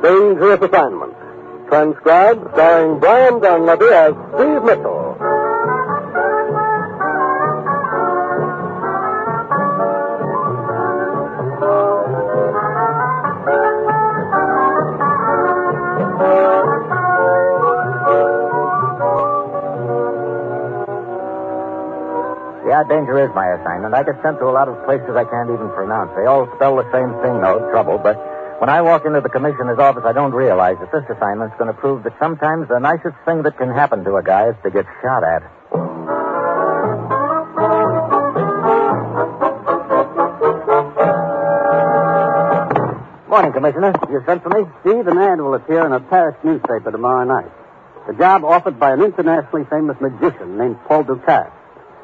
Dangerous Assignment. Transcribed, starring Brian Donlevy as Steve Mitchell. Yeah, danger is my assignment. I get sent to a lot of places I can't even pronounce. They all spell the same thing, though, trouble. But when I walk into the commissioner's office, I don't realize that this assignment's going to prove that sometimes the nicest thing that can happen to a guy is to get shot at. Morning, Commissioner. You sent for me? Steve, an ad will appear in a Paris newspaper tomorrow night. The job offered by an internationally famous magician named Paul Ducasse.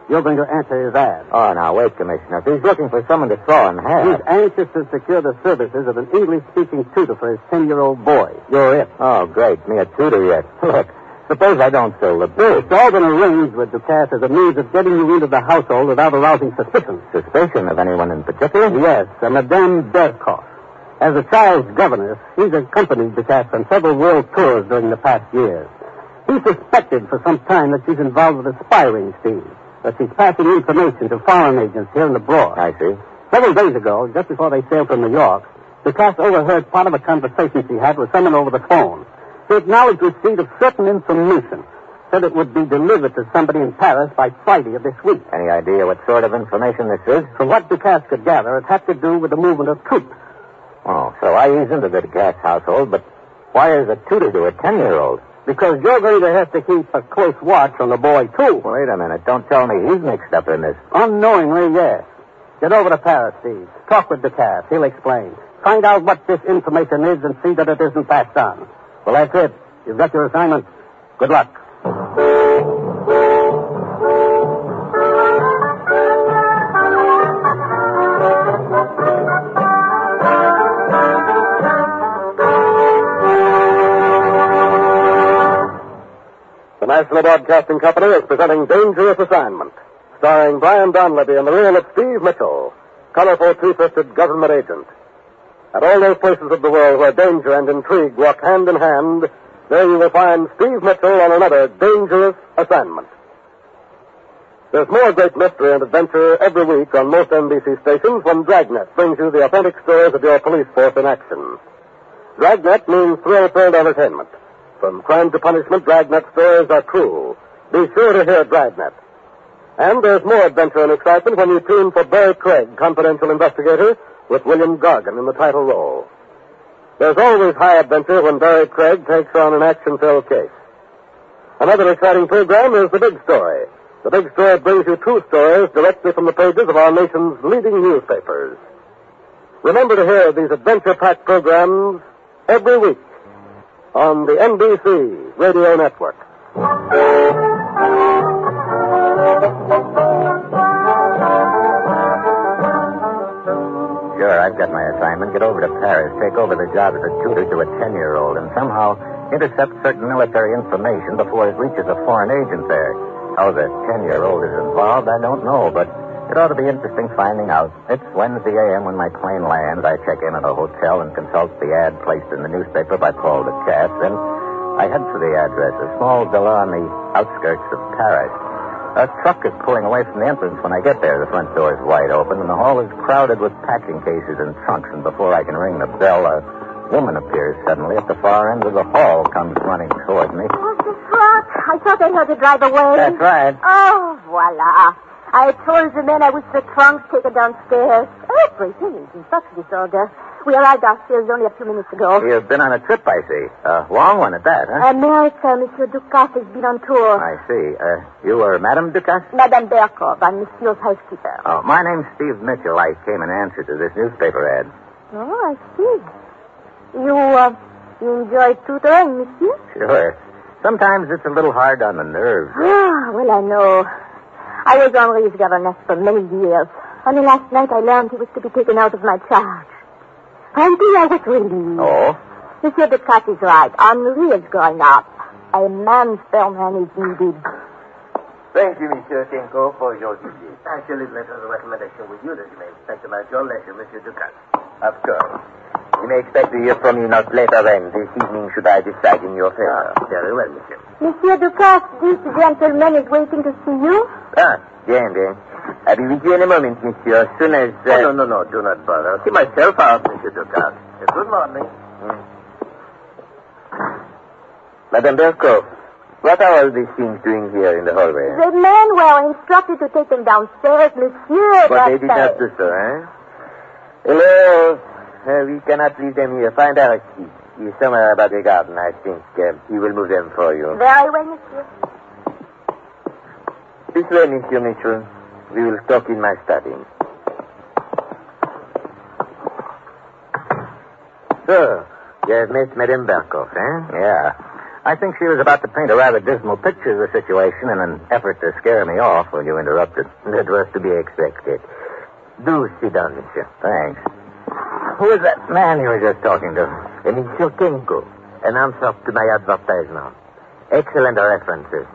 You're going to answer his ad. Oh, now, wait, Commissioner. If he's looking for someone to throw in half... He's anxious to secure the services of an English-speaking tutor for his 10-year-old boy. You're it. Oh, great. Me a tutor yet. Look, suppose I don't fill the bill. It's all been arranged with Ducasse as a means of getting you into the household without arousing suspicion. Suspicion of anyone in particular? Yes, Madame Berkoff. As a child's governess, he's accompanied Ducasse on several world tours during the past years. He's suspected for some time that she's involved with a spy ring scheme. That she's passing information to foreign agents here and abroad. I see. Several days ago, just before they sailed from New York, Ducasse overheard part of a conversation she had with someone over the phone. She acknowledged receipt of certain information. Said it would be delivered to somebody in Paris by Friday of this week. Any idea what sort of information this is? From what Ducasse could gather, it had to do with the movement of troops. Oh, so I ease into the Ducasse household, but why is a tutor to a 10-year-old? Because you're going to have to keep a close watch on the boy, too. Wait a minute. Don't tell me he's mixed up in this. Unknowingly, yes. Get over to Paris, Steve. Talk with Ducasse. He'll explain. Find out what this information is and see that it isn't passed on. Well, that's it. You've got your assignment. Good luck. The National Broadcasting Company is presenting Dangerous Assignment, starring Brian Donlevy in the role of Steve Mitchell, colorful two-fisted government agent. At all those places of the world where danger and intrigue walk hand in hand, there you will find Steve Mitchell on another Dangerous Assignment. There's more great mystery and adventure every week on most NBC stations when Dragnet brings you the authentic stories of your police force in action. Dragnet means thrill-filled entertainment. From crime to punishment, Dragnet stories are true. Be sure to hear Dragnet. And there's more adventure and excitement when you tune for Barry Craig, confidential investigator, with William Gargan in the title role. There's always high adventure when Barry Craig takes on an action-filled case. Another exciting program is The Big Story. The Big Story brings you true stories directly from the pages of our nation's leading newspapers. Remember to hear these adventure-packed programs every week on the NBC Radio Network. Sure, I've got my assignment. Get over to Paris, take over the job as a tutor to a 10-year-old, and somehow intercept certain military information before it reaches a foreign agent there. How the 10-year-old is involved, I don't know, but it ought to be interesting finding out. It's Wednesday a.m. when my plane lands. I check in at a hotel and consult the ad placed in the newspaper by Paul Ducasse. Then I head for the address, a small villa on the outskirts of Paris. A truck is pulling away from the entrance when I get there. The front door is wide open, and the hall is crowded with packing cases and trunks. And before I can ring the bell, a woman appears suddenly at the far end of the hall, comes running toward me. Oh, the truck. I thought I heard it drive away. That's right. Oh, voila. I told the men I wish the trunks taken downstairs. Everything is in such disorder. We arrived downstairs only a few minutes ago. You've been on a trip, I see. A long one at that, huh? America, Monsieur Ducasse has been on tour. I see. You were Madame Ducasse? Madame Berkoff, I'm Monsieur's housekeeper. Oh, my name's Steve Mitchell. I came in answer to this newspaper ad. Oh, I see. You enjoy tutoring, Monsieur? Sure. Sometimes it's a little hard on the nerves. Ah, well, I know. I was Henri's governess for many years. Only last night I learned he was to be taken out of my charge. Frankly, I was relieved. Oh? Monsieur Ducasse is right. Henri is growing up. A man's man is needed. Thank you, Monsieur Tenko, for your visit. I shall leave letters of recommendation with you that you may inspect about your leisure, Monsieur Ducasse. Of course. You may expect to hear from me not later than this evening should I decide in your favor. Very well, monsieur. Monsieur Ducasse, this gentleman is waiting to see you. Bien. I'll be with you in a moment, monsieur, as soon as... No, do not bother. I'll see myself out, Monsieur Ducasse. Good morning. Madame Berko, what are all these things doing here in the hallway? The men were instructed to take them downstairs, monsieur. But they did not do so, eh? Hello. We cannot leave them here. Find our key. He's somewhere about the garden, I think. He will move them for you. Very well, monsieur. This way, Monsieur Mitchell. We will talk in my study. So, you have met Madame Barkov, eh? Yeah. I think she was about to paint a rather dismal picture of the situation in an effort to scare me off when you interrupted. That was to be expected. Do sit down, monsieur. Thanks. Who is that man you were just talking to? Monsieur Kenko, an answer to my advertisement. Excellent references.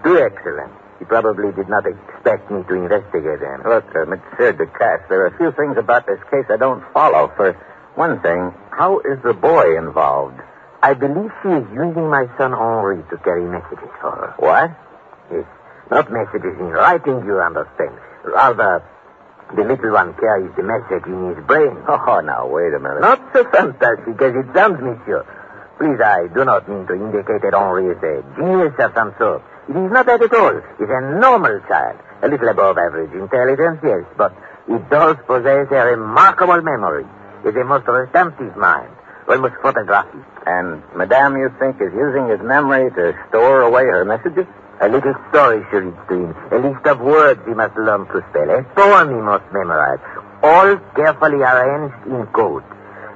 Too excellent. He probably did not expect me to investigate him. Look, Monsieur Ducasse, there are a few things about this case I don't follow. For one thing, how is the boy involved? I believe she is using my son Henri to carry messages for her. What? Yes. Not messages in writing, you understand. Rather, the little one carries the message in his brain. Oh, now, wait a minute. Not so fantastic as it sounds, monsieur. Please, I do not mean to indicate that Henri is a genius of some sort. It is not that at all. He's a normal child. A little above average intelligence, yes, but he does possess a remarkable memory. He has a most retentive mind, almost photographic. And Madame, you think, is using his memory to store away her messages? A little story she reads to him. A list of words he must learn to spell. A poem he must memorize. All carefully arranged in code.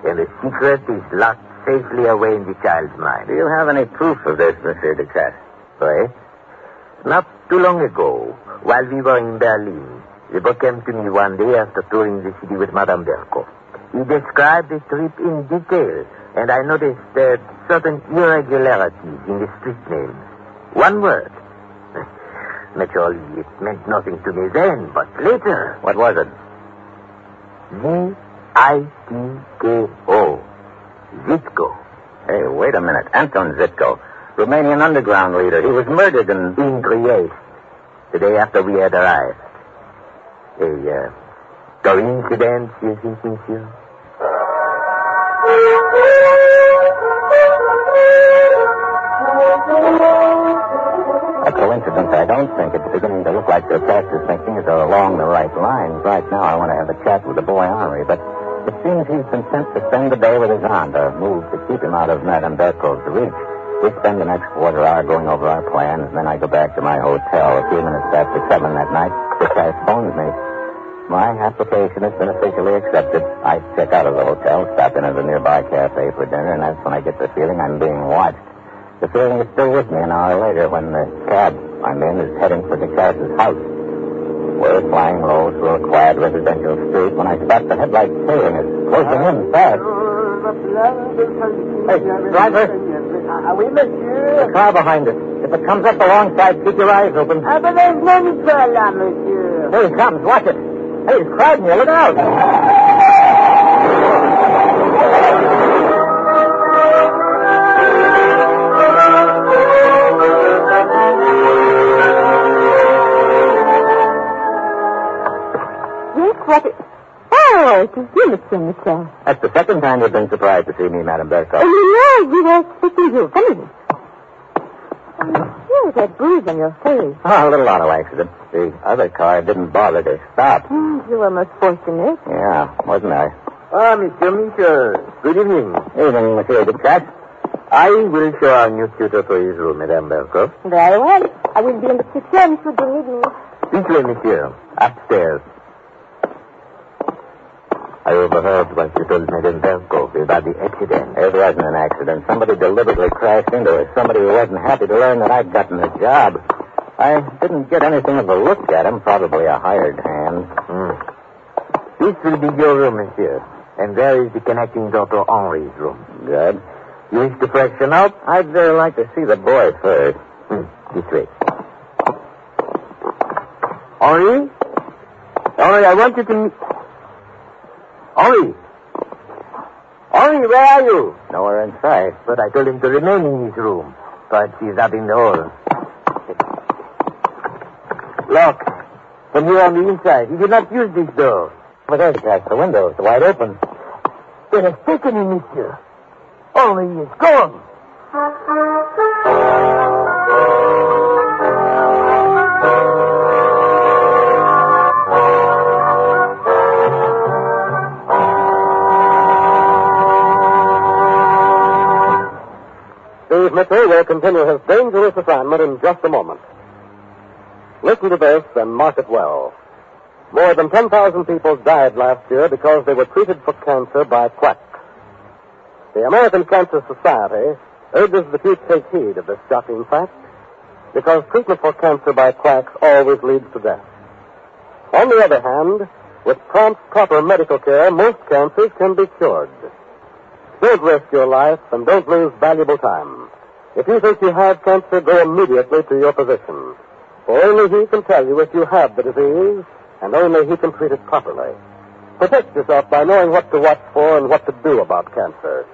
And the secret is locked safely away in the child's mind. Do you have any proof of this, Monsieur Ducasse? Right? Not too long ago, while we were in Berlin, the boy came to me one day after touring the city with Madame Berko. He described the trip in detail, and I noticed certain irregularities in the street names. One word. Naturally, it meant nothing to me then, but later... What was it? Zitko. Zitko. Hey, wait a minute. Anton Zitko, Romanian underground leader. He was murdered in Trieste, the day after we had arrived. A coincidence, you think, monsieur? A coincidence, I don't think. It's beginning to look like Ducasse is thinking it's along the right lines. Right now, I want to have a chat with the boy Henri, but it seems he's been sent to spend the day with his aunt, a move to keep him out of Madame Berko's reach. We spend the next quarter hour going over our plans, and then I go back to my hotel. A few minutes after 7 that night, Ducasse phones me. My application has been officially accepted. I check out of the hotel, stop in at a nearby cafe for dinner, and that's when I get the feeling I'm being watched. The feeling is still with me an hour later when the cab I'm in is heading for Ducasse's house. We're flying low through a quiet residential street when I spot the headlight tailing is closing in fast. Hey, driver. Oui, monsieur. The car behind us. If it comes up alongside, keep your eyes open. But there's no Nikola, monsieur. Here he comes. Watch it. Hey, he's crowding you. Look out. What is... Oh, it is you, Monsieur Mitchell. That's the second time you've been surprised to see me, Madame Berko. You know, we were expecting you. Come in. Here's that bruise on your face. Oh, a little auto accident. The other car didn't bother to stop. You were most fortunate. Yeah, wasn't I? Monsieur Mitchell. Good evening. Evening, Monsieur Ducasse. I will show our new tutor to his room, Madame Berko. Very well. I will be in the kitchen should you need me. This way, monsieur. Upstairs. I overheard what you told Madame Berko about the accident. It wasn't an accident. Somebody deliberately crashed into her. Somebody who wasn't happy to learn that I'd gotten a job. I didn't get anything of a look at him. Probably a hired hand. This will be your room, monsieur. And there is the connecting door to Henri's room. Good. You wish to freshen up? I'd like to see the boy first. This way. Henri? Henri, I want you to meet... Henri! Henri, where are you? Nowhere in sight. But I told him to remain in his room. But he's up in the hall. Look, from here on the inside, he did not use this door. But there's the window. It's wide open. They have taken him, monsieur. Henri is gone. Steve Mitchell will continue his dangerous assignment in just a moment. Listen to this and mark it well. More than 10,000 people died last year because they were treated for cancer by quacks. The American Cancer Society urges that you take heed of this shocking fact because treatment for cancer by quacks always leads to death. On the other hand, with prompt, proper medical care, most cancers can be cured. Don't risk your life and don't lose valuable time. If you think you have cancer, go immediately to your physician. For only he can tell you if you have the disease, and only he can treat it properly. Protect yourself by knowing what to watch for and what to do about cancer.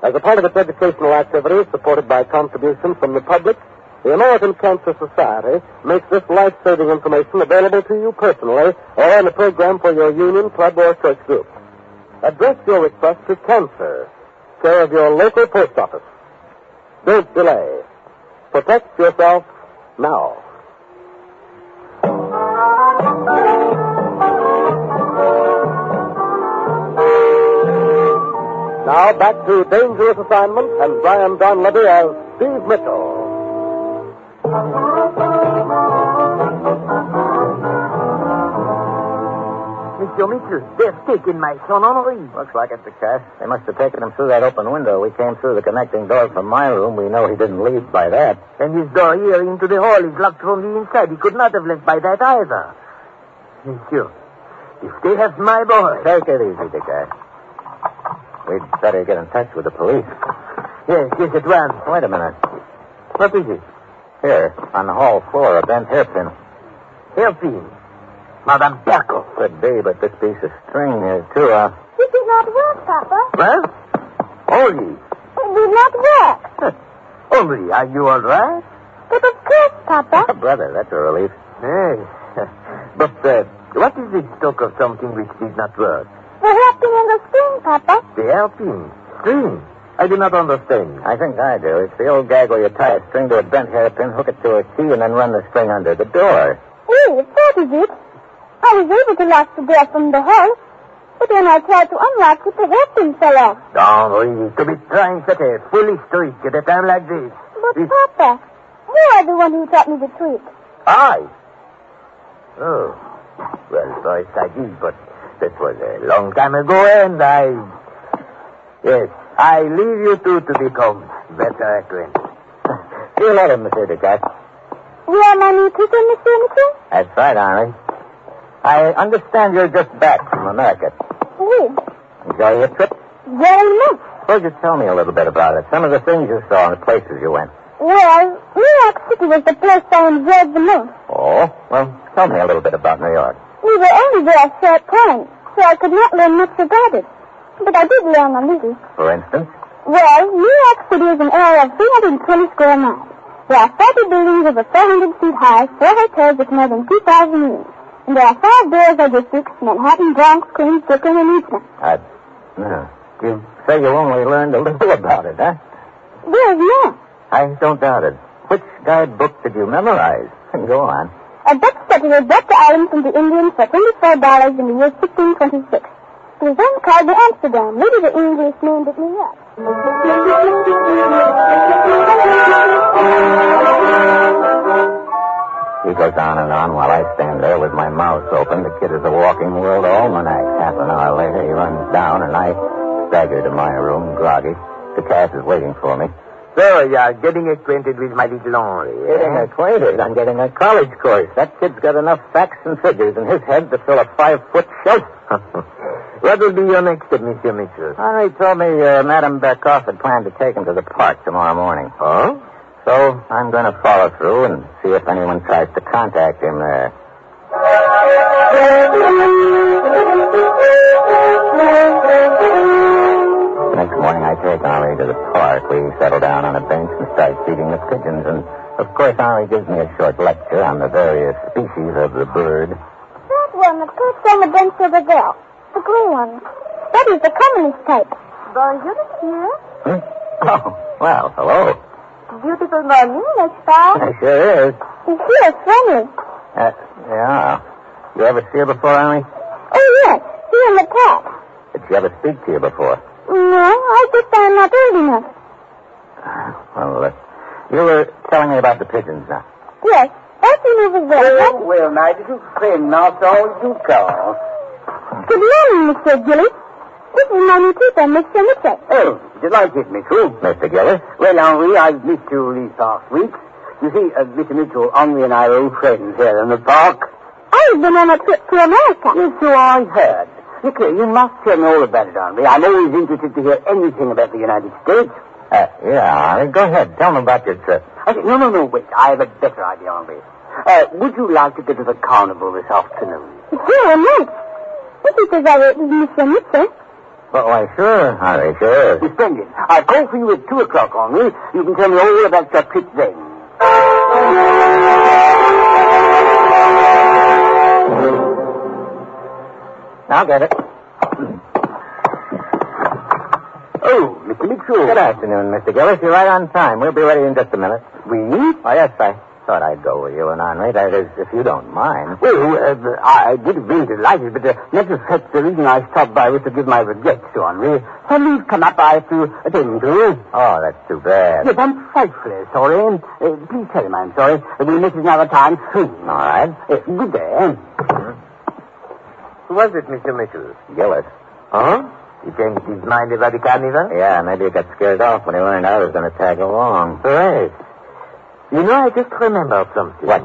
As a part of its educational activities, supported by contributions from the public, the American Cancer Society makes this life-saving information available to you personally or on a program for your union, club, or church group. Address your request to Cancer, care of your local post office. Don't delay. Protect yourself now. Now back to Dangerous Assignment and Brian Donlevy as Steve Mitchell. Monsieur Mitchell, they've taken my son Henri. Looks like it, Cass. They must have taken him through that open window. We came through the connecting door from my room. We know he didn't leave by that. And his door here into the hall is locked from the inside. He could not have left by that either. Monsieur, if they have my boy... Take it easy, Cass. We'd better get in touch with the police. Yes, at once. Wait a minute. What is it? Here, on the hall floor, a bent hairpin. Hairpin. Madame Perco. Could be, but this piece of string here, too, It did not work, Papa. Well, Henri. It did not work. Henri, are you all right? But of course, Papa. Brother, that's a relief. Yes. But what is this talk of something which did not work? The hairpin and the string, Papa. The hairpin. String. I do not understand. I think I do. It's the old gag where you tie a string to a bent hairpin, hook it to a key, and then run the string under the door. Yes, that is it. I was able to lock the door from the hall, but when I tried to unlock it, the hairpin fell off. Henri, to be trying such a foolish trick at a time like this. But, Papa, you are the one who taught me the trick. I? Oh. Well, first I did, but that was a long time ago, and Yes, I leave you two to become better acquainted. See you later, Monsieur Descartes. You are my new teacher, Monsieur Mitchell? That's right, Henri. I understand you're just back from America. Yes. Enjoy your trip? Very much. Suppose you tell me a little bit about it. Some of the things you saw and the places you went. Well, New York City was the place I enjoyed the most. Oh? Well, tell me a little bit about New York. We were only there a short time, so I could not learn much about it. But I did learn a little. For instance? Well, New York City is an area of 320 square miles. There are 30 buildings over 400 feet high, 4 hotels with more than 2,000 rooms. And there are 5 boroughs or districts, Manhattan, Bronx, Queens, Brooklyn, and Eastman. You say you only learned a little about it, huh? There's more. I don't doubt it. Which guidebook did you memorize? Go on. A book that was brought to Ireland from the Indians for $24 in the year 1626. It was then called the Amsterdam. Maybe the English named it New York. He goes on and on while I stand there with my mouth open. The kid is a walking world almanac. Half an hour later, he runs down, and I stagger to my room, groggy. The Cass is waiting for me. So, you are getting acquainted with my little Henri. Getting acquainted? I'm getting a college course. That kid's got enough facts and figures in his head to fill a 5-foot shelf. What will be your next step, Monsieur Mitchell? Henri told me Madame Berkoff had planned to take him to the park tomorrow morning. Oh? So I'm going to follow through and see if anyone tries to contact him there. morning I take Henri to the park. We settle down on a bench and start feeding the pigeons. And, of course, Henri gives me a short lecture on the various species of the bird. That one that perched on the bench over there. The gray one. That is the commonest type. Bonjour, monsieur. Oh, well, hello. Beautiful morning, n'est-ce pas? It sure is. She is friendly. Yeah. You ever see her before, Henri? Oh, yes. She and the cat. Did she ever speak to you before? No, I just am not old enough. Well, you were telling me about the pigeons now. Yes. That's over there. Well, my little friend, now so you call. Good morning, Mr. Gillis. This is my new tutor, Mr. Mitchell. Oh, delighted, Mitchell. Mr. Gillis? Well, Henri, I've missed you these past weeks. You see, Mr. Mitchell, Henri and I are old friends here in the park. I've been on a trip to America. Yes, so I heard. Look here, you must tell me all about it, Henri. I'm always interested to hear anything about the United States. Yeah, Henri, go ahead. Tell me about your trip. No, wait. I have a better idea, Henri. Would you like to go to the carnival this afternoon? Sure, nice. This is Mr. Mitchell. Well, why, sure, Henri, sure. Splendid. I'll call for you at 2 o'clock, Henri. You can tell me all about your trip then. I'll get it. Oh, Mr. Mitchell. Good afternoon, Mr. Gillis. You're right on time. We'll be ready in just a minute. We? Oh, yes, I thought I'd go with you and Henri. That is, if you don't mind. Well, I would have been delighted, but matter of fact, the reason I stopped by was to give my regrets to Henri. Something's come up I have to attend to. Oh, that's too bad. Yes, I'm frightfully sorry. Please tell him I'm sorry. We'll meet another time soon. All right. Good day. Who was it, Mr. Mitchell? Gillis. Huh? He changed his mind about the carnival? Yeah, maybe he got scared off when he learned I was going to tag along. Right. You know, I just remembered something. What?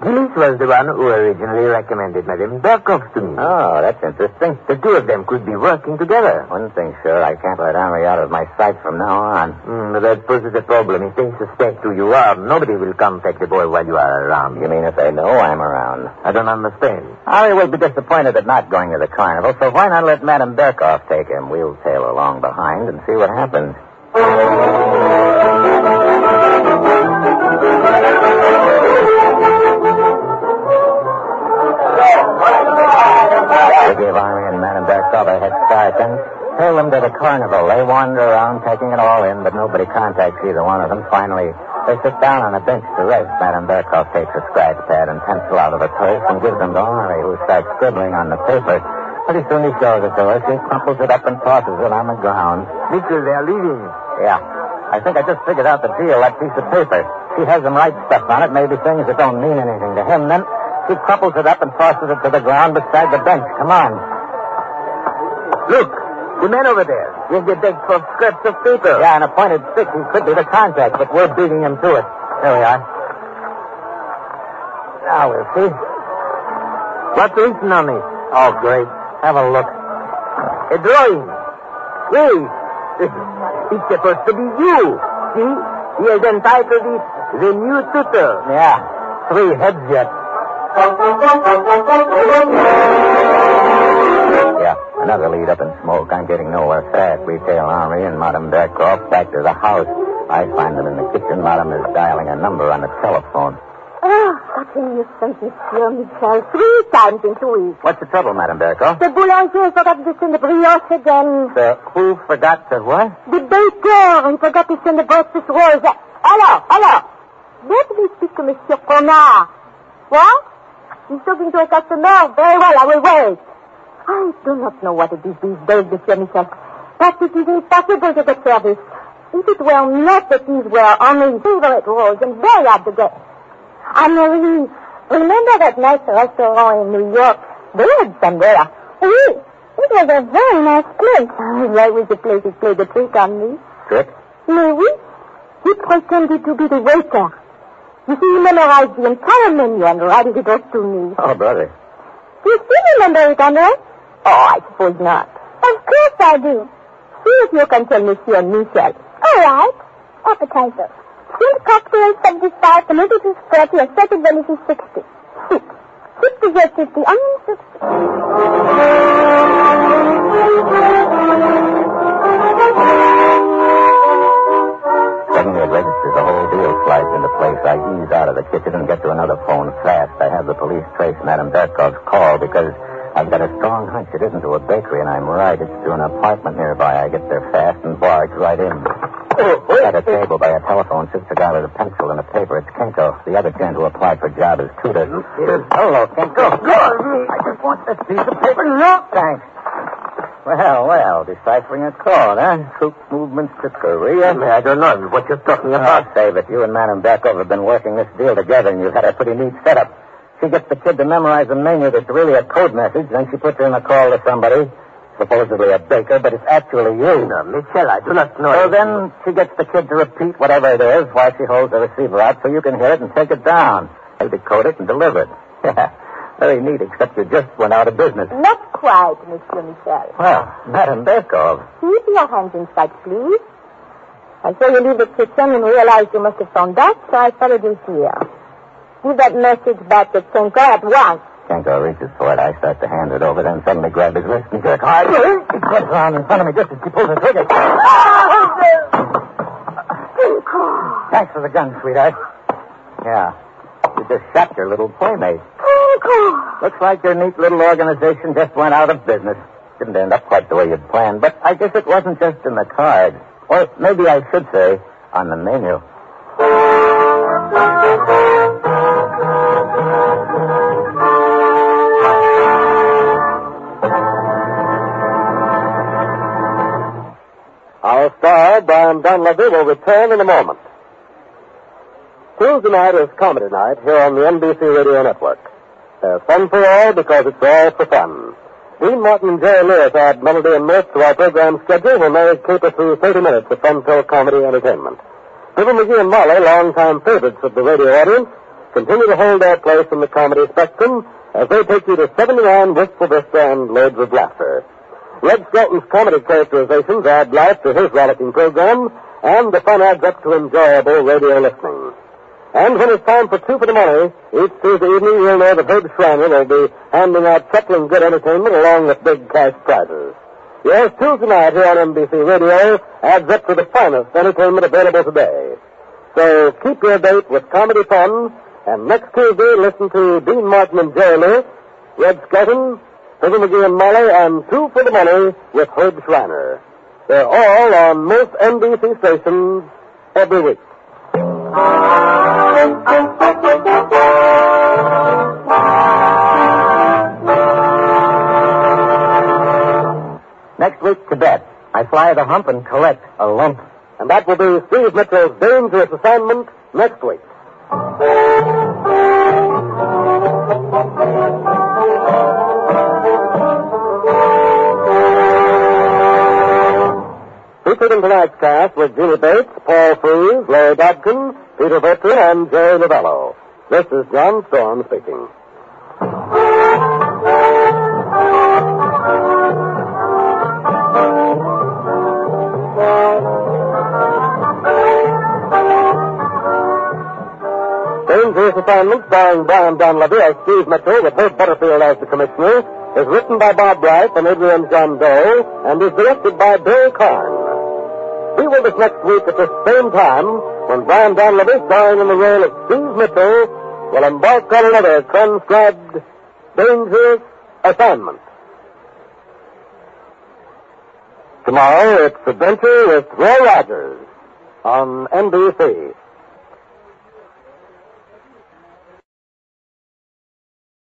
Gillis was the one who originally recommended Madame Berkoff to me. Oh, that's interesting. The two of them could be working together. One thing's sure, I can't let Henri out of my sight from now on. But that poses a problem. If they suspect who you are, nobody will contact the boy while you are around. You mean if they know I'm around? I don't understand. Henri will be disappointed at not going to the carnival, so why not let Madame Berkoff take him? We'll tail along behind and see what happens. We give Henri and Madame Berkoff a head start, then tail them to the carnival. They wander around, taking it all in, but nobody contacts either one of them. Finally, they sit down on a bench to rest. Madame Berkoff takes a scratch pad and pencil out of her purse and gives them to Henri, who starts scribbling on the paper. Pretty soon he shows it to her. She crumples it up and tosses it on the ground. Mitchell, they are leaving. Yeah. I think I just figured out the deal, that piece of paper. She has them write stuff on it, maybe things that don't mean anything to him. Then she crumples it up and tosses it to the ground beside the bench. Come on. Look, the man over there. He has a bag for scraps of paper. Yeah, and a pointed stick. He could be the contact, but we're beating him to it. There we are. Now we'll see. What's written on it? Oh, great. Have a look. A drawing. Wait. It's supposed to be you. See? He has entitled it The New Tutor. Yeah. 3 heads yet. Yeah, another lead up in smoke. I'm getting nowhere fast. We tail Henri and Madame Berkoff back to the house. I find them in the kitchen. Madame is dialing a number on the telephone. Oh, what can you say, Monsieur Mitchell? 3 times in 2 weeks. What's the trouble, Madame Berkoff? The boulanger forgot to send the brioche again. Who forgot to what? The baker, he forgot to send the breakfast rolls. Hello. Let me speak to Monsieur Connard. What? He's talking to a customer. Very well, I will wait. I do not know what it is these days, Monsieur Mitchell, but it is impossible to get service. If it were not that these were only favorite rolls and very hard to get. Anne-Marie, remember that nice restaurant in New York? They had some there. Oui, it was a very nice place. Why was the place it played a trick on me? Trick? Mais oui, he pretended to be the waiter. You see, he memorized the entire menu and wrote it off to me. Oh, brother. Do you still remember it, Andre? Oh, I suppose not. Of course I do. See if you can tell Monsieur Michel. All right. Appetizer. 6 cocktails, 75, tomato juice 30, assorted vanities 60. 6. 6 desserts 50, onions 60. I ease out of the kitchen and get to another phone fast. I have the police trace Madame Berkov's call because I've got a strong hunch it isn't to a bakery, and I'm right. It's to an apartment nearby. I get there fast and barge right in. At a table by a telephone sits a guy with a pencil and a paper. It's Kenko, the other gent who applied for a job as tutor. Hello, Kenko. I just want this piece of paper. No, thanks. Well, deciphering a code, huh? Troop movement trickery. I don't know what you're talking about. Save it. You and Madame Berkov have been working this deal together, and you've had a pretty neat setup. She gets the kid to memorize a menu that's really a code message, then she puts in a call to somebody, supposedly a baker, but it's actually you. No, Michelle, I do not know. So then she gets the kid to repeat whatever it is while she holds the receiver out so you can hear it and take it down. They decode it and deliver it. Yeah, very neat, except you just went out of business. Not quite, Monsieur Michel. Well, Madame Berkov. Keep your hands in sight, please. I saw you leave the kitchen and realized you must have found that, so I followed you here. Give that message back to Kenko at once. Kenko reaches for it. I start to hand it over, then suddenly grab his wrist and jerk hard. He cuts around in front of me just as she pulls the trigger. Kenko! Thanks for the gun, sweetheart. Yeah. You just shot your little playmate. Kenko! Looks like your neat little organization just went out of business. Didn't end up quite the way you'd planned, but I guess it wasn't just in the cards. Or maybe I should say, on the menu. Our star, Brian Donlevy, will return in a moment. Tuesday night is comedy night here on the NBC Radio Network. There's fun for all because it's all for fun. Dean Martin and Jerry Lewis add melody and mirth to our program schedule when they caper through 30 minutes of fun-filled comedy entertainment. Fibber McGee and Molly, longtime favorites of the radio audience, continue to hold their place in the comedy spectrum as they take you to 79 Wistful Vista and Loads of Laughter. Red Skelton's comedy characterizations add life to his rollicking program, and the fun adds up to enjoyable radio listening. And when it's time for Two for the Money, each Tuesday evening you'll know that Herb Schreiner will be handing out chuckling good entertainment along with big cash prizes. Yes, Tuesday night here on NBC Radio adds up to the finest entertainment available today. So keep your date with comedy fun, and next Tuesday listen to Dean Martin and Jerry Lewis, Red Skelton, Fibber McGee and Molly, and Two for the Money with Herb Schreiner. They're all on most NBC stations every week. Next week, Tibet. I fly the hump and collect a lump. And that will be Steve Mitchell's dangerous assignment next week. Featured in tonight's cast were Julie Bates, Paul Frees, Larry Dobkin, Peter Bertrand, and Jerry Novello. This is John Storm speaking. Dangerous Assignment, starring Brian Donlevy as Steve Mitchell with Herb Butterfield as the commissioner, is written by Bob Bright and Adrian John Doe and is directed by Bill Karn. Be with us next week at the same time when Brian Donlevy, starring in the role of Steve Mitchell, will embark on another transcribed Dangerous Assignment. Tomorrow, it's Adventure with Roy Rogers on NBC.